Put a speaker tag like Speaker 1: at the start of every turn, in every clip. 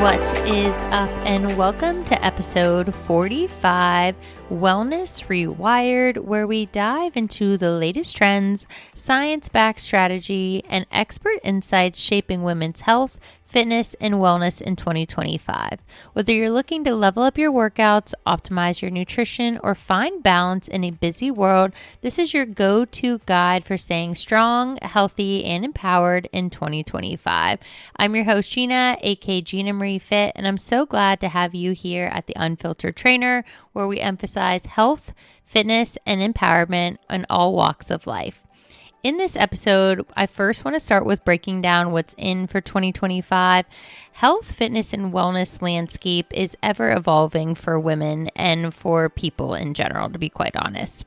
Speaker 1: What is up, and welcome to episode 45, Wellness Rewired, where we dive into the latest trends, science-backed strategy, and expert insights shaping women's health, fitness, and wellness in 2025. Whether you're looking to level up your workouts, optimize your nutrition, or find balance in a busy world, this is your go-to guide for staying strong, healthy, and empowered in 2025. I'm your host, Gina, aka Gina Marie Fit, and I'm so glad to have you here at the Unfiltered Trainer, where we emphasize health, fitness, and empowerment in all walks of life. In this episode, I first want to start with breaking down what's in for 2025. Health, fitness, and wellness landscape is ever evolving for women and for people in general, to be quite honest.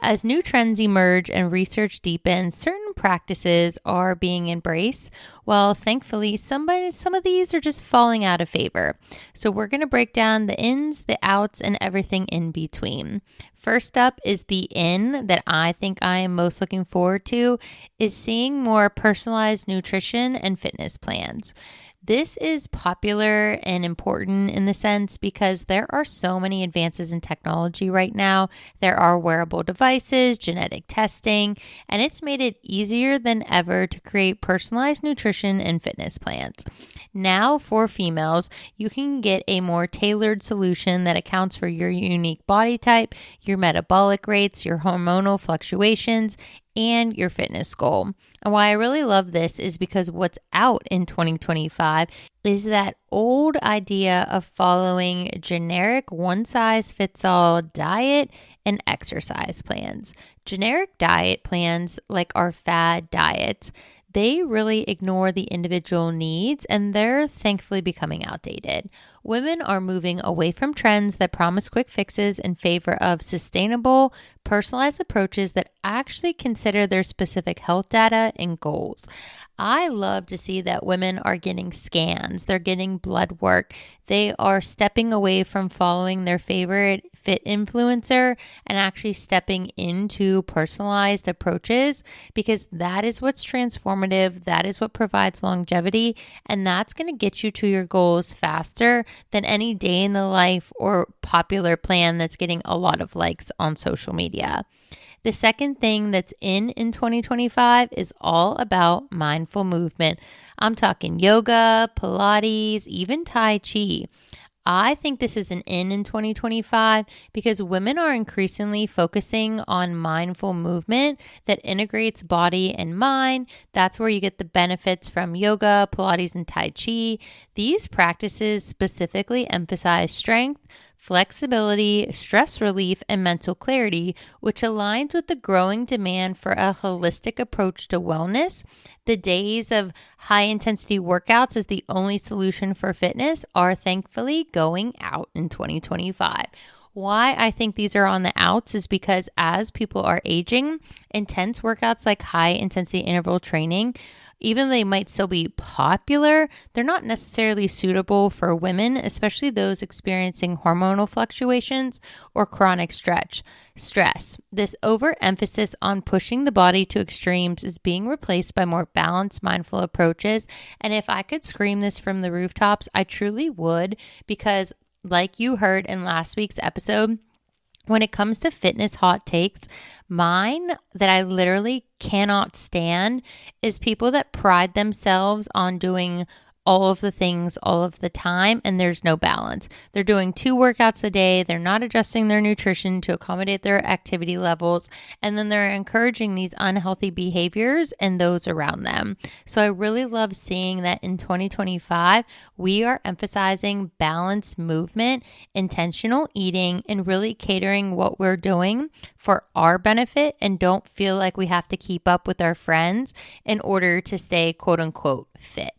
Speaker 1: As new trends emerge and research deepens, certain practices are being embraced, while thankfully some of these are just falling out of favor. So we're going to break down the ins, the outs, and everything in between. First up is the in that I think I am most looking forward to is seeing more personalized nutrition and fitness plans. This is popular and important in the sense because there are so many advances in technology right now. There are wearable devices, genetic testing, and it's made it easier than ever to create personalized nutrition and fitness plans. Now, for females, you can get a more tailored solution that accounts for your unique body type, your metabolic rates, your hormonal fluctuations, and your fitness goal. And why I really love this is because what's out in 2025 is that old idea of following generic one-size-fits-all diet and exercise plans. Generic diet plans, like our fad diets, they really ignore the individual needs, and they're thankfully becoming outdated. Women are moving away from trends that promise quick fixes in favor of sustainable, personalized approaches that actually consider their specific health data and goals. I love to see that women are getting scans, they're getting blood work, they are stepping away from following their favorite fit influencer and actually stepping into personalized approaches, because that is what's transformative, that is what provides longevity, and that's going to get you to your goals faster than any day in the life or popular plan that's getting a lot of likes on social media. The second thing that's in 2025 is all about mindful movement. I'm talking yoga, Pilates, even Tai Chi. I think this is an in 2025 because women are increasingly focusing on mindful movement that integrates body and mind. That's where you get the benefits from yoga, Pilates, and Tai Chi. These practices specifically emphasize strength, flexibility, stress relief, and mental clarity, which aligns with the growing demand for a holistic approach to wellness. The days of high-intensity workouts as the only solution for fitness are thankfully going out in 2025. Why I think these are on the outs is because as people are aging, intense workouts like high-intensity interval training, even though they might still be popular, they're not necessarily suitable for women, especially those experiencing hormonal fluctuations or chronic stress. This overemphasis on pushing the body to extremes is being replaced by more balanced, mindful approaches. And if I could scream this from the rooftops, I truly would, because like you heard in last week's episode, when it comes to fitness hot takes, mine that I literally cannot stand is people that pride themselves on doing all of the things all of the time, and there's no balance. They're doing 2 workouts a day. They're not adjusting their nutrition to accommodate their activity levels, and then they're encouraging these unhealthy behaviors and those around them. So I really love seeing that in 2025, we are emphasizing balanced movement, intentional eating, and really catering what we're doing for our benefit, and don't feel like we have to keep up with our friends in order to stay quote unquote fit.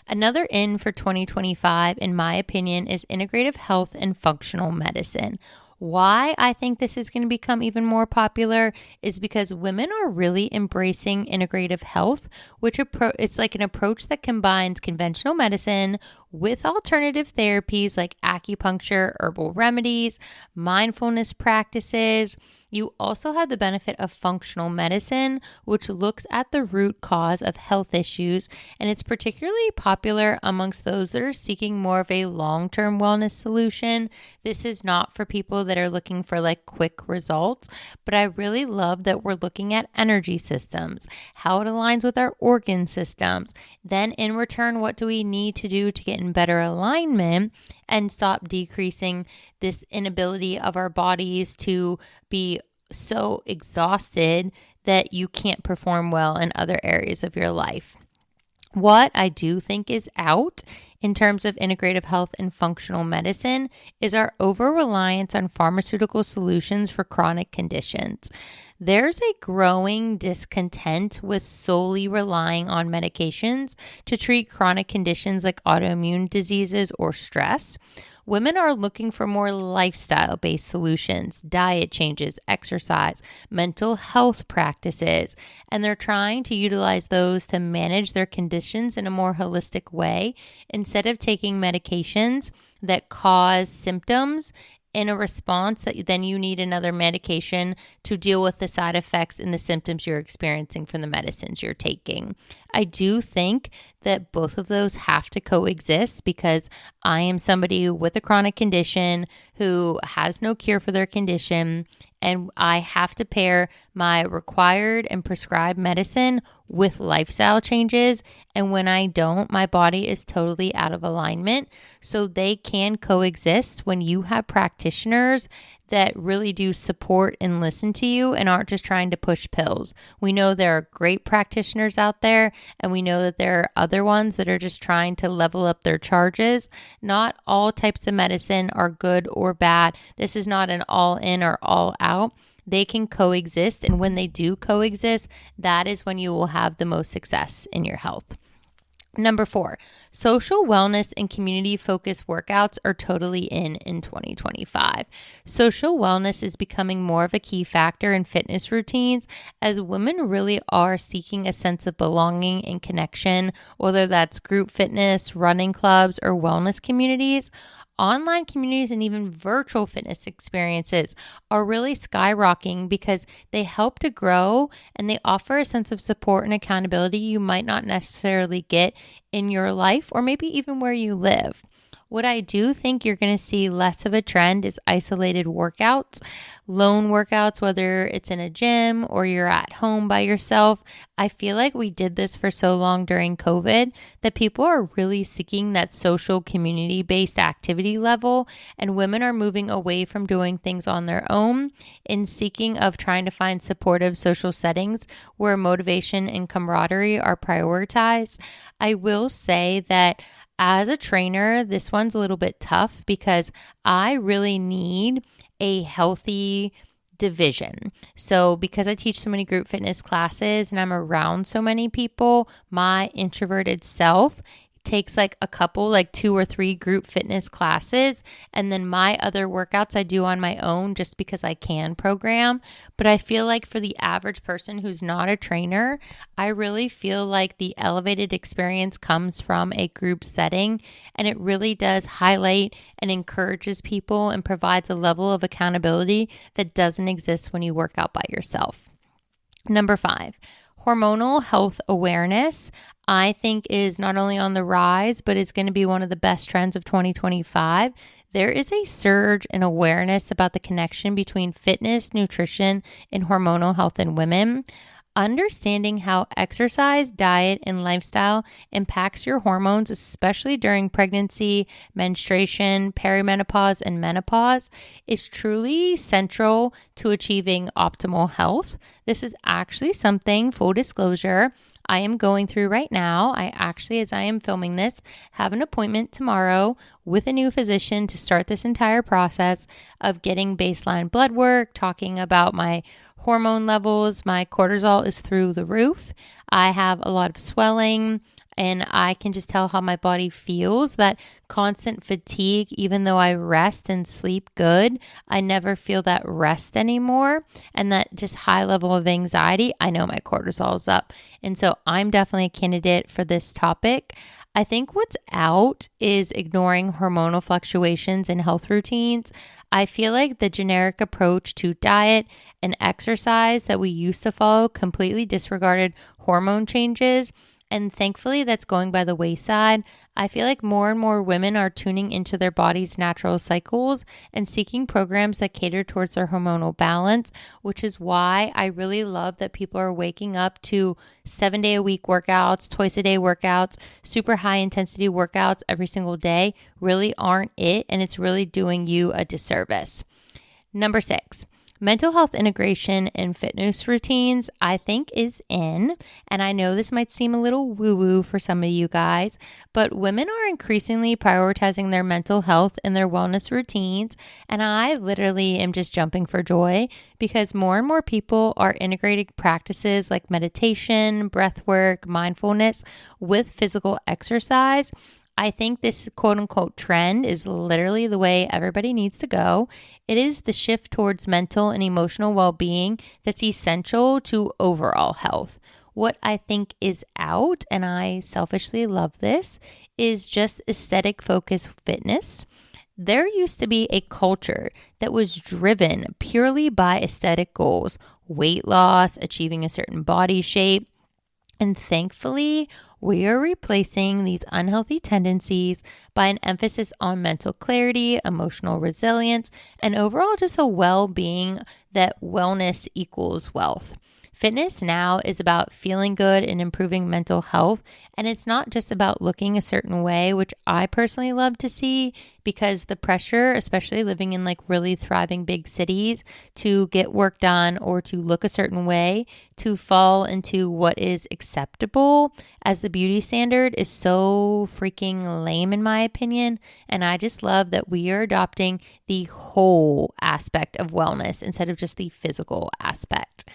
Speaker 1: Another in for 2025, in my opinion, is integrative health and functional medicine. Why I think this is going to become even more popular is because women are really embracing integrative health, which it's like an approach that combines conventional medicine with alternative therapies like acupuncture, herbal remedies, mindfulness practices. You also have the benefit of functional medicine, which looks at the root cause of health issues, and it's particularly popular amongst those that are seeking more of a long-term wellness solution. This is not for people that are looking for like quick results, but I really love that we're looking at energy systems, how it aligns with our organ systems. Then in return, what do we need to do to get in better alignment and stop decreasing this inability of our bodies to be so exhausted that you can't perform well in other areas of your life. What I do think is out in terms of integrative health and functional medicine is our over-reliance on pharmaceutical solutions for chronic conditions. There's a growing discontent with solely relying on medications to treat chronic conditions like autoimmune diseases or stress. Women are looking for more lifestyle-based solutions, diet changes, exercise, mental health practices, and they're trying to utilize those to manage their conditions in a more holistic way instead of taking medications that cause symptoms in a response that then you need another medication to deal with the side effects and the symptoms you're experiencing from the medicines you're taking. I do think that both of those have to coexist because I am somebody with a chronic condition who has no cure for their condition, and I have to pair my required and prescribed medicine with lifestyle changes. And when I don't, my body is totally out of alignment. So they can coexist when you have practitioners that really do support and listen to you and aren't just trying to push pills. We know there are great practitioners out there, and we know that there are other ones that are just trying to level up their charges. Not all types of medicine are good or bad. This is not an all in or all out. They can coexist, and when they do coexist, that is when you will have the most success in your health. Number 4, social wellness and community-focused workouts are totally in 2025. Social wellness is becoming more of a key factor in fitness routines as women really are seeking a sense of belonging and connection, whether that's group fitness, running clubs, or wellness communities. Online communities and even virtual fitness experiences are really skyrocketing because they help to grow and they offer a sense of support and accountability you might not necessarily get in your life or maybe even where you live. What I do think you're going to see less of a trend is isolated workouts, lone workouts, whether it's in a gym or you're at home by yourself. I feel like we did this for so long during COVID that people are really seeking that social community-based activity level, and women are moving away from doing things on their own in seeking of trying to find supportive social settings where motivation and camaraderie are prioritized. I will say that as a trainer, this one's a little bit tough because I really need a healthy division. So because I teach so many group fitness classes and I'm around so many people, my introverted self takes like a couple, like 2 or 3 group fitness classes. And then my other workouts I do on my own just because I can program. But I feel like for the average person who's not a trainer, I really feel like the elevated experience comes from a group setting. And it really does highlight and encourages people and provides a level of accountability that doesn't exist when you work out by yourself. Number 5. Hormonal health awareness, I think, is not only on the rise, but is going to be one of the best trends of 2025. There is a surge in awareness about the connection between fitness, nutrition, and hormonal health in women. Understanding how exercise, diet, and lifestyle impacts your hormones, especially during pregnancy, menstruation, perimenopause, and menopause, is truly central to achieving optimal health. This is actually something, full disclosure, I am going through right now. I actually, as I am filming this, have an appointment tomorrow with a new physician to start this entire process of getting baseline blood work, talking about my hormone levels. My cortisol is through the roof. I have a lot of swelling, and I can just tell how my body feels. That constant fatigue, even though I rest and sleep good, I never feel that rest anymore. And that just high level of anxiety, I know my cortisol is up. And so I'm definitely a candidate for this topic. I think what's out is ignoring hormonal fluctuations in health routines. I feel like the generic approach to diet and exercise that we used to follow completely disregarded hormone changes. And thankfully, that's going by the wayside. I feel like more and more women are tuning into their body's natural cycles and seeking programs that cater towards their hormonal balance, which is why I really love that people are waking up to 7-day-a-week workouts, twice-a-day workouts, super high-intensity workouts every single day really aren't it, and it's really doing you a disservice. Number 6. Mental health integration in fitness routines, I think, is in, and I know this might seem a little woo-woo for some of you guys, but women are increasingly prioritizing their mental health in their wellness routines, and I literally am just jumping for joy because more and more people are integrating practices like meditation, breath work, mindfulness with physical exercise. I think this quote unquote trend is literally the way everybody needs to go. It is the shift towards mental and emotional well-being that's essential to overall health. What I think is out, and I selfishly love this, is just aesthetic focused fitness. There used to be a culture that was driven purely by aesthetic goals, weight loss, achieving a certain body shape. And thankfully, we are replacing these unhealthy tendencies by an emphasis on mental clarity, emotional resilience, and overall just a well-being that wellness equals wealth. Fitness now is about feeling good and improving mental health, and it's not just about looking a certain way, which I personally love to see because the pressure, especially living in like really thriving big cities, to get work done or to look a certain way, to fall into what is acceptable as the beauty standard is so freaking lame in my opinion. And I just love that we are adopting the whole aspect of wellness instead of just the physical aspect.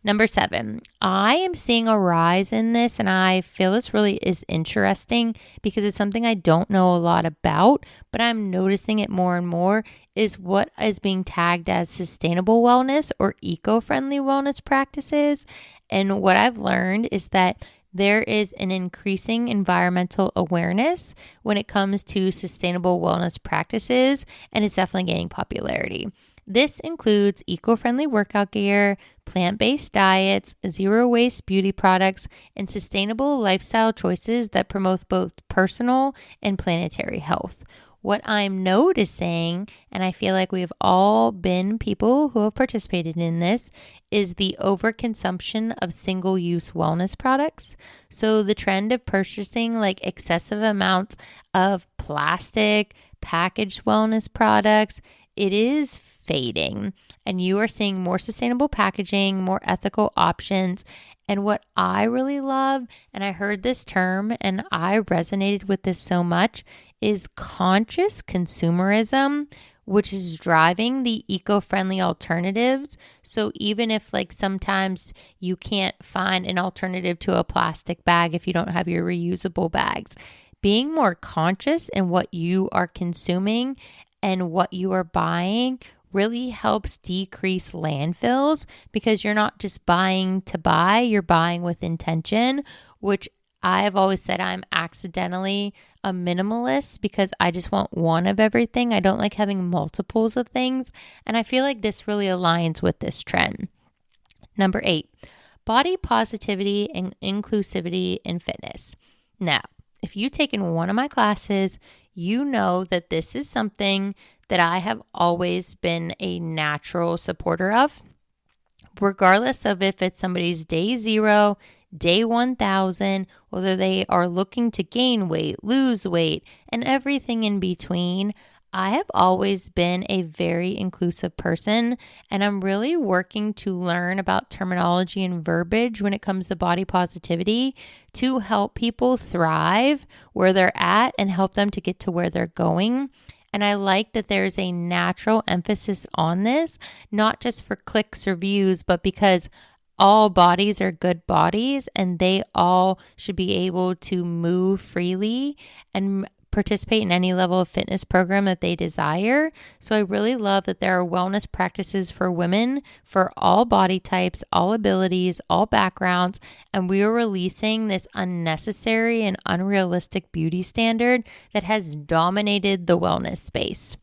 Speaker 1: Number 7, I am seeing a rise in this, and I feel this really is interesting because it's something I don't know a lot about, but I'm noticing it more and more, is what is being tagged as sustainable wellness or eco-friendly wellness practices. And what I've learned is that there is an increasing environmental awareness when it comes to sustainable wellness practices, and it's definitely gaining popularity. This includes eco-friendly workout gear, plant-based diets, zero-waste beauty products, and sustainable lifestyle choices that promote both personal and planetary health. What I'm noticing, and I feel like we've all been people who have participated in this, is the overconsumption of single-use wellness products. So the trend of purchasing like excessive amounts of plastic, packaged wellness products, it is fading, and you are seeing more sustainable packaging, more ethical options. And what I really love, and I heard this term and I resonated with this so much, is conscious consumerism, which is driving the eco-friendly alternatives. So even if like sometimes you can't find an alternative to a plastic bag if you don't have your reusable bags, being more conscious in what you are consuming and what you are buying really helps decrease landfills because you're not just buying to buy, you're buying with intention, which I have always said I'm accidentally a minimalist because I just want one of everything. I don't like having multiples of things, and I feel like this really aligns with this trend. Number 8, body positivity and inclusivity in fitness. Now, if you've taken one of my classes, you know that this is something that I have always been a natural supporter of, regardless of if it's somebody's day 0, day 1000, whether they are looking to gain weight, lose weight, and everything in between. I have always been a very inclusive person, and I'm really working to learn about terminology and verbiage when it comes to body positivity to help people thrive where they're at and help them to get to where they're going. And I like that there's a natural emphasis on this, not just for clicks or views, but because all bodies are good bodies and they all should be able to move freely and participate in any level of fitness program that they desire. So I really love that there are wellness practices for women for all body types, all abilities, all backgrounds, and we are releasing this unnecessary and unrealistic beauty standard that has dominated the wellness space.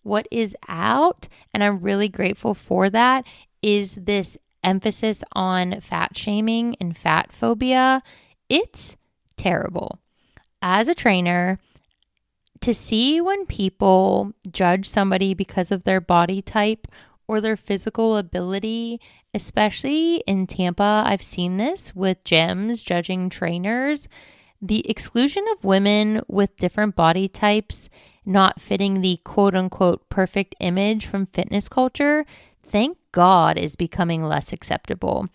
Speaker 1: What is out, and I'm really grateful for that, is this emphasis on fat shaming and fat phobia. It's terrible. As a trainer, to see when people judge somebody because of their body type or their physical ability, especially in Tampa, I've seen this with gyms judging trainers. The exclusion of women with different body types not fitting the quote unquote perfect image from fitness culture, thank God, is becoming less acceptable.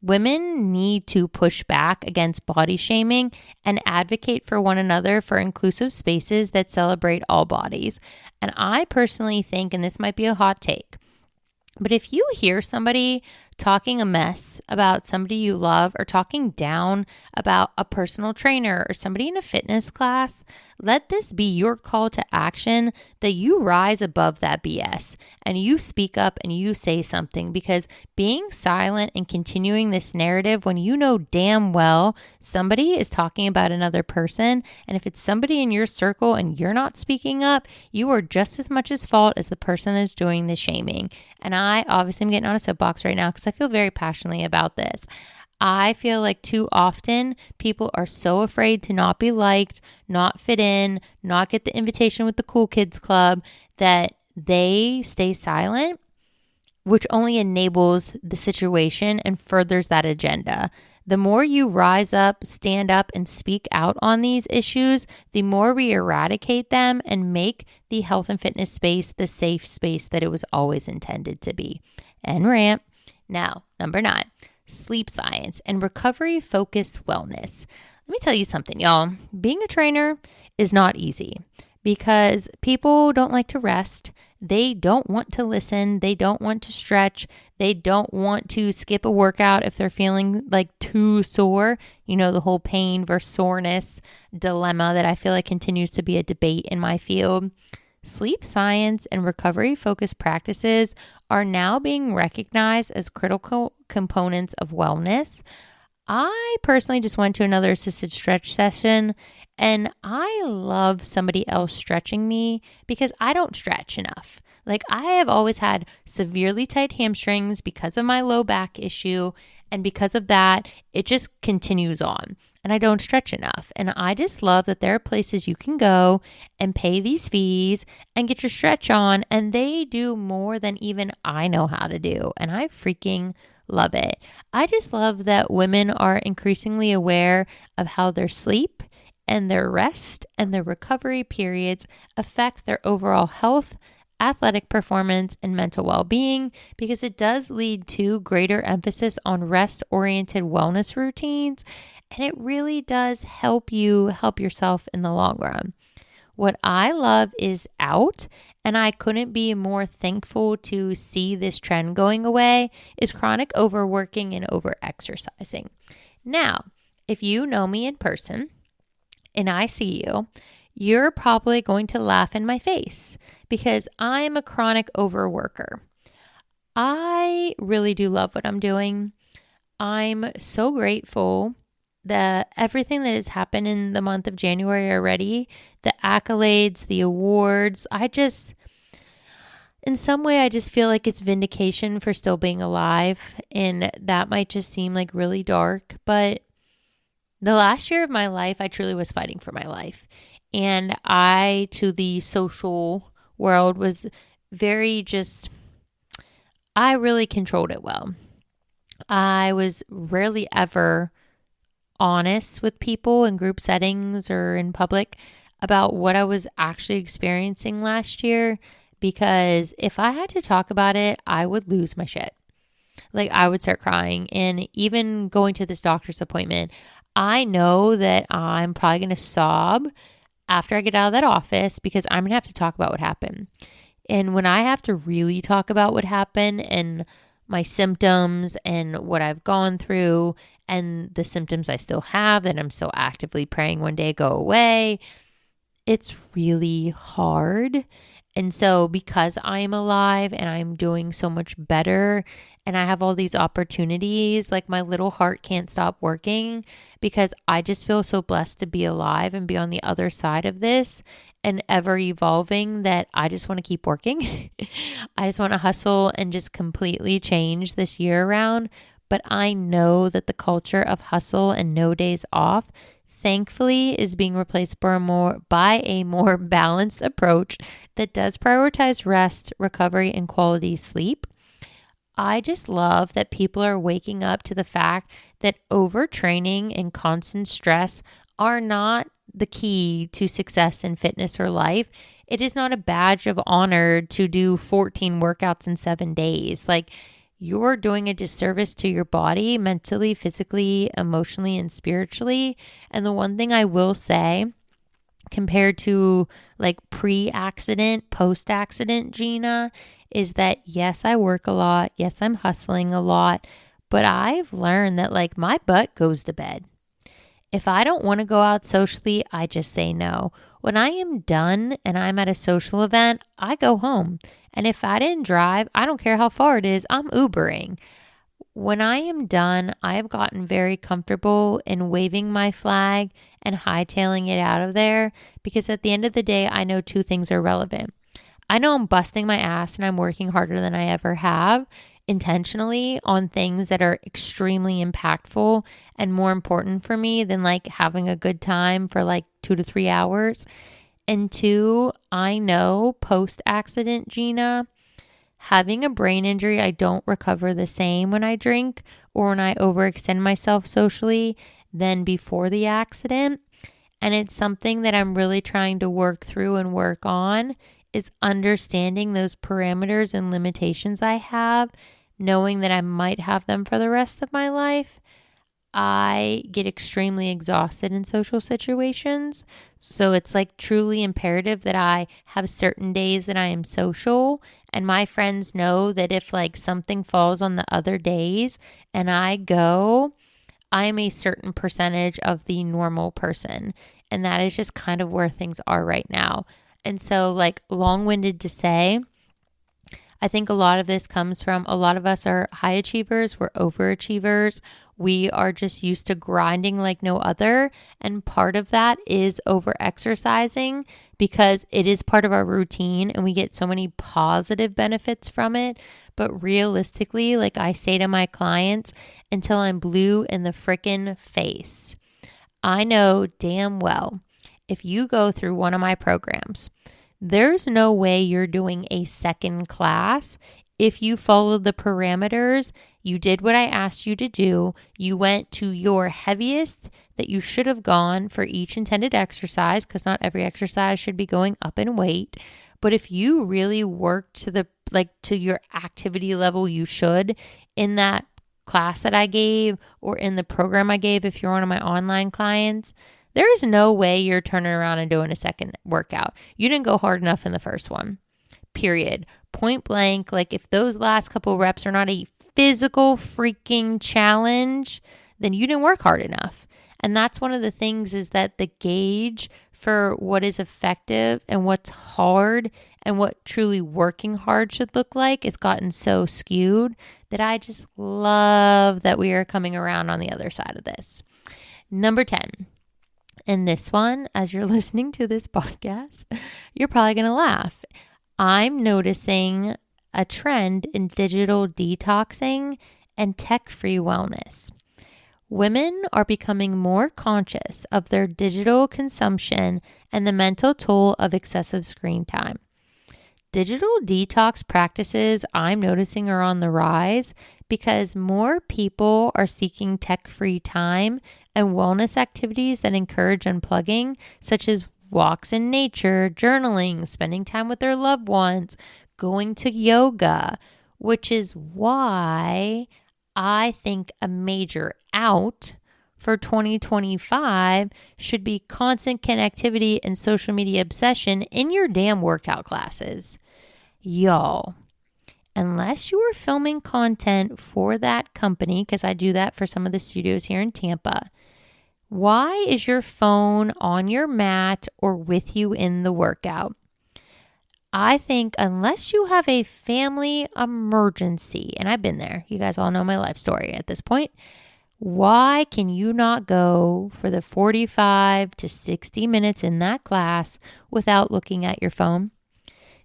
Speaker 1: Women need to push back against body shaming and advocate for one another for inclusive spaces that celebrate all bodies. And I personally think, and this might be a hot take, but if you hear somebody talking a mess about somebody you love or talking down about a personal trainer or somebody in a fitness class, let this be your call to action that you rise above that BS and you speak up and you say something, because being silent and continuing this narrative when you know damn well somebody is talking about another person, and if it's somebody in your circle and you're not speaking up, you are just as much at fault as the person that's doing the shaming. And I obviously am getting on a soapbox right now because I feel very passionately about this. I feel like too often people are so afraid to not be liked, not fit in, not get the invitation with the cool kids club, that they stay silent, which only enables the situation and furthers that agenda. The more you rise up, stand up, and speak out on these issues, the more we eradicate them and make the health and fitness space the safe space that it was always intended to be. And rant. Now, number 9, sleep science and recovery-focused wellness. Let me tell you something, y'all. Being a trainer is not easy because people don't like to rest. They don't want to listen. They don't want to stretch. They don't want to skip a workout if they're feeling like too sore. You know, the whole pain versus soreness dilemma that I feel like continues to be a debate in my field. Sleep science and recovery-focused practices are now being recognized as critical components of wellness. I personally just went to another assisted stretch session, and I love somebody else stretching me because I don't stretch enough. Like, I have always had severely tight hamstrings because of my low back issue, and because of that, it just continues on. And I don't stretch enough. And I just love that there are places you can go and pay these fees and get your stretch on, and they do more than even I know how to do. And I freaking love it. I just love that women are increasingly aware of how their sleep and their rest and their recovery periods affect their overall health, athletic performance, and mental well-being, because it does lead to greater emphasis on rest-oriented wellness routines. And it really does help you help yourself in the long run. What I love is out, and I couldn't be more thankful to see this trend going away, is chronic overworking and overexercising. Now, if you know me in person and I see you, you're probably going to laugh in my face because I'm a chronic overworker. I really do love what I'm doing. I'm so grateful that everything that has happened in the month of January already, the accolades, the awards, in some way, I just feel like it's vindication for still being alive. And that might just seem like really dark, but the last year of my life, I truly was fighting for my life. And I, to the social world, was I really controlled it well. I was rarely ever honest with people in group settings or in public about what I was actually experiencing last year, because if I had to talk about it, I would lose my shit. Like, I would start crying. And even going to this doctor's appointment, I know that I'm probably going to sob after I get out of that office because I'm going to have to talk about what happened. And when I have to really talk about what happened and my symptoms and what I've gone through and the symptoms I still have that I'm still actively praying one day go away, it's really hard. And so because I'm alive and I'm doing so much better and I have all these opportunities, like my little heart can't stop working because I just feel so blessed to be alive and be on the other side of this and ever evolving that I just want to keep working. I just want to hustle and just completely change this year around. But I know that the culture of hustle and no days off thankfully is being replaced by a more balanced approach that does prioritize rest, recovery, and quality sleep. I just love that people are waking up to the fact that overtraining and constant stress are not the key to success in fitness or life. It is not a badge of honor to do 14 workouts in 7 days. Like, you're doing a disservice to your body mentally, physically, emotionally, and spiritually. And the one thing I will say, compared to like pre-accident, post-accident Gina, is that yes, I work a lot. Yes, I'm hustling a lot. But I've learned that like my butt goes to bed. If I don't want to go out socially, I just say no. When I am done and I'm at a social event, I go home. And if I didn't drive, I don't care how far it is, I'm Ubering. When I am done, I have gotten very comfortable in waving my flag and hightailing it out of there because at the end of the day, I know two things are relevant. I know I'm busting my ass and I'm working harder than I ever have intentionally on things that are extremely impactful and more important for me than like having a good time for like 2 to 3 hours. And two, I know post-accident Gina, having a brain injury, I don't recover the same when I drink or when I overextend myself socially than before the accident. And it's something that I'm really trying to work through and work on is understanding those parameters and limitations I have, knowing that I might have them for the rest of my life. I get extremely exhausted in social situations. So it's like truly imperative that I have certain days that I am social. And my friends know that if like something falls on the other days and I go, I am a certain percentage of the normal person. And that is just kind of where things are right now. And so like long-winded to say, I think a lot of this comes from a lot of us are high achievers. We're overachievers. We are just used to grinding like no other. And part of that is over exercising because it is part of our routine and we get so many positive benefits from it. But realistically, like I say to my clients, until I'm blue in the frickin' face, I know damn well if you go through one of my programs, there's no way you're doing a second class if you followed the parameters. You did what I asked you to do. You went to your heaviest that you should have gone for each intended exercise because not every exercise should be going up in weight. But if you really work to your activity level you should in that class that I gave or in the program I gave if you're one of my online clients, there is no way you're turning around and doing a second workout. You didn't go hard enough in the first one, period. Point blank, like if those last couple reps are not a physical freaking challenge, then you didn't work hard enough. And that's one of the things is that the gauge for what is effective and what's hard and what truly working hard should look like, it's gotten so skewed that I just love that we are coming around on the other side of this. Number 10. And this one, as you're listening to this podcast, you're probably going to laugh. I'm noticing a trend in digital detoxing and tech-free wellness. Women are becoming more conscious of their digital consumption and the mental toll of excessive screen time. Digital detox practices I'm noticing are on the rise because more people are seeking tech-free time and wellness activities that encourage unplugging, such as walks in nature, journaling, spending time with their loved ones, going to yoga, which is why I think a major out for 2025 should be constant connectivity and social media obsession in your damn workout classes. Y'all, unless you are filming content for that company, because I do that for some of the studios here in Tampa, Why is your phone on your mat or with you in the workout? I think unless you have a family emergency, and I've been there, you guys all know my life story at this point, why can you not go for the 45 to 60 minutes in that class without looking at your phone?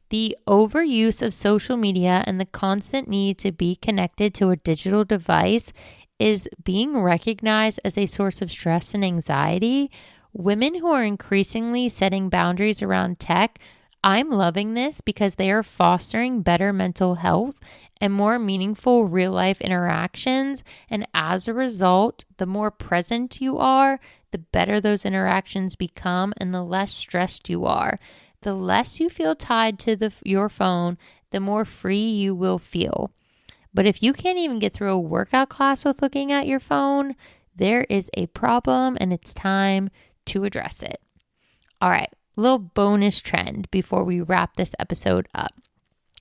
Speaker 1: The overuse of social media and the constant need to be connected to a digital device is being recognized as a source of stress and anxiety. Women who are increasingly setting boundaries around tech, I'm loving this because they are fostering better mental health and more meaningful real life interactions. And as a result, the more present you are, the better those interactions become and the less stressed you are. The less you feel tied to your phone, the more free you will feel. But if you can't even get through a workout class with looking at your phone, there is a problem and it's time to address it. All right, little bonus trend before we wrap this episode up.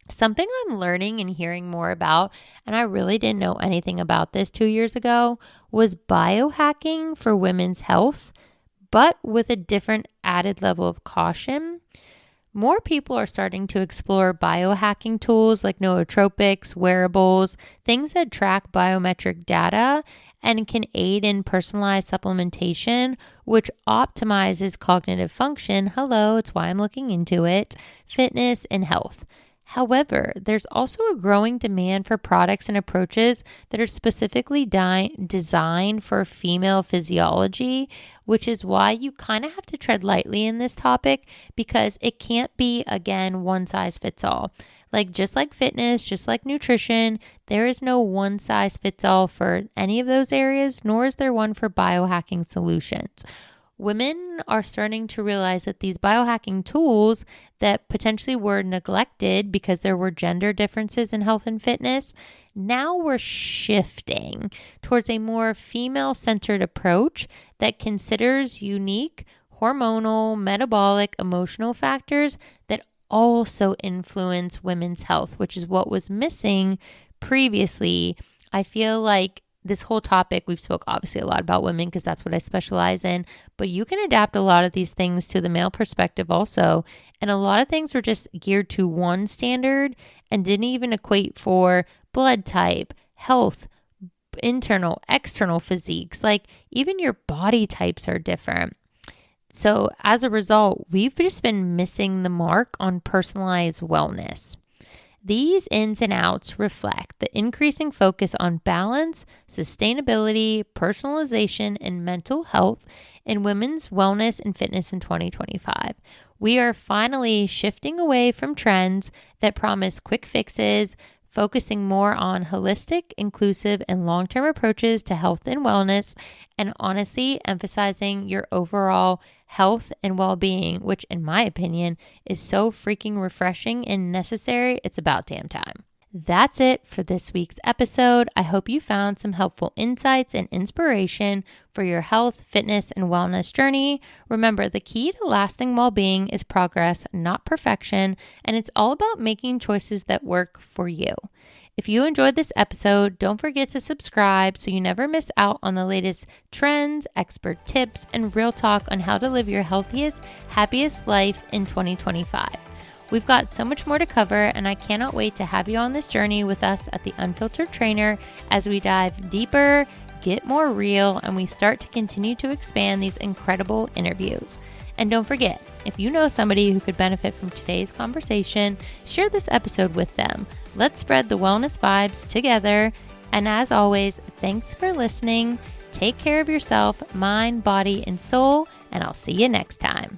Speaker 1: Something I'm learning and hearing more about, and I really didn't know anything about this 2 years ago, was biohacking for women's health, but with a different added level of caution. More people are starting to explore biohacking tools like nootropics, wearables, things that track biometric data and can aid in personalized supplementation, which optimizes cognitive function. Hello, it's why I'm looking into it, fitness and health. However, there's also a growing demand for products and approaches that are specifically designed for female physiology, which is why you kind of have to tread lightly in this topic because it can't be, again, one size fits all. Just like fitness, just like nutrition, there is no one size fits all for any of those areas, nor is there one for biohacking solutions. Women are starting to realize that these biohacking tools that potentially were neglected because there were gender differences in health and fitness, now we're shifting towards a more female-centered approach that considers unique hormonal, metabolic, emotional factors that also influence women's health, which is what was missing previously. I feel like this whole topic, we've spoke obviously a lot about women because that's what I specialize in, but you can adapt a lot of these things to the male perspective also. And a lot of things were just geared to one standard and didn't even equate for blood type, health, internal, external physiques, even your body types are different. So as a result, we've just been missing the mark on personalized wellness. These ins and outs reflect the increasing focus on balance, sustainability, personalization, and mental health in women's wellness and fitness in 2025. We are finally shifting away from trends that promise quick fixes, focusing more on holistic, inclusive, and long-term approaches to health and wellness, and honestly emphasizing your overall health and well-being, which in my opinion is so freaking refreshing and necessary. It's about damn time. That's it for this week's episode. I hope you found some helpful insights and inspiration for your health, fitness, and wellness journey. Remember, the key to lasting well-being is progress, not perfection, and it's all about making choices that work for you. If you enjoyed this episode, don't forget to subscribe so you never miss out on the latest trends, expert tips, and real talk on how to live your healthiest, happiest life in 2025. We've got so much more to cover, and I cannot wait to have you on this journey with us at the Unfiltered Trainer as we dive deeper, get more real, and we start to continue to expand these incredible interviews. And don't forget, if you know somebody who could benefit from today's conversation, share this episode with them. Let's spread the wellness vibes together. And as always, thanks for listening. Take care of yourself, mind, body, and soul, and I'll see you next time.